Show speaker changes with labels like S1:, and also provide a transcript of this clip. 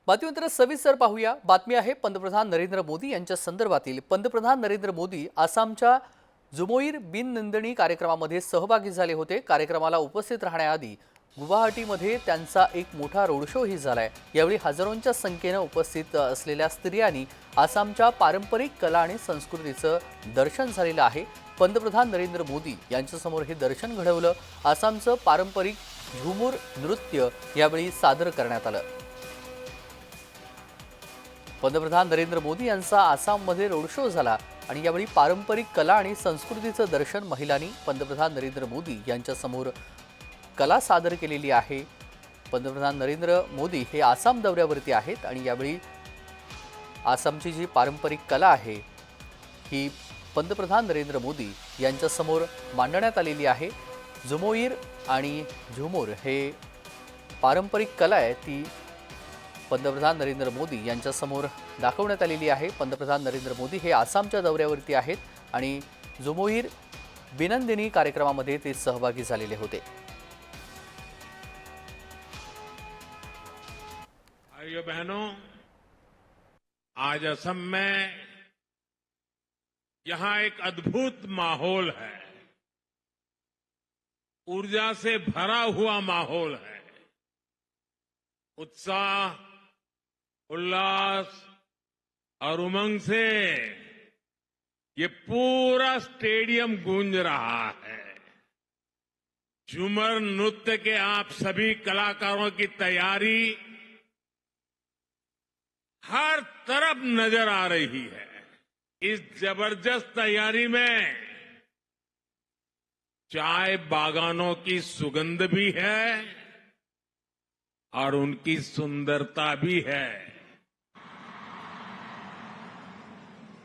S1: बातमीनंतर सविस्तर पाहूया। बातमी आहे पंतप्रधान नरेंद्र मोदी यांच्या संदर्भातील। पंतप्रधान नरेंद्र मोदी आसामच्या जुमोईर बिन नंदिनी कार्यक्रमामध्ये सहभागी झाले होते। कार्यक्रमाला उपस्थित राहण्याआधी गुवाहाटीमध्ये त्यांचा एक मोठा रोड शोही झालाय। यावेळी हजारोंच्या संख्येने उपस्थित असलेल्या स्त्रियांनी आसामच्या पारंपरिक कला आणि संस्कृतीचं दर्शन झालेलं आहे। पंतप्रधान नरेंद्र मोदी यांच्यासमोर हे दर्शन घडवलं। आसामचं पारंपरिक झुमूर नृत्य यावेळी सादर करण्यात आलं। पंतप्रधान नरेंद्र मोदी यांचा आसाममध्ये रोड शो झाला आणि यावेळी पारंपरिक कला आणि संस्कृतीचं दर्शन महिलांनी पंतप्रधान नरेंद्र मोदी यांच्यासमोर कला सादर केलेली आहे। पंतप्रधान नरेंद्र मोदी हे आसाम दौऱ्यावरती आहेत आणि यावेळी आसामची जी पारंपरिक कला आहे ही पंतप्रधान नरेंद्र मोदी यांच्यासमोर मांडण्यात आलेली आहे। जुमोईर आणि झुमूर हे पारंपरिक कला आहे ती पंतप्रधान नरेंद्र मोदी यांच्यासमोर दाखवण्यात आलेली आहे। पंतप्रधान नरेंद्र मोदी हे आसामच्या दौऱ्यावरती आहेत आणि जुमोईर बिनंदिनी कार्यक्रमामध्ये ते सहभागी झालेले होते।
S2: भाइयों बहनों, आज असम में यहाँ एक अद्भुत माहौल है, ऊर्जा से भरा हुआ माहौल है। उत्साह, उल्लास और उमंग से ये पूरा स्टेडियम गूंज रहा है। झूमर नृत्य के आप सभी कलाकारों की तैयारी हर तरफ नजर आ रही है। इस जबरदस्त तैयारी में चाय बागानों की सुगंध भी है और उनकी सुंदरता भी है।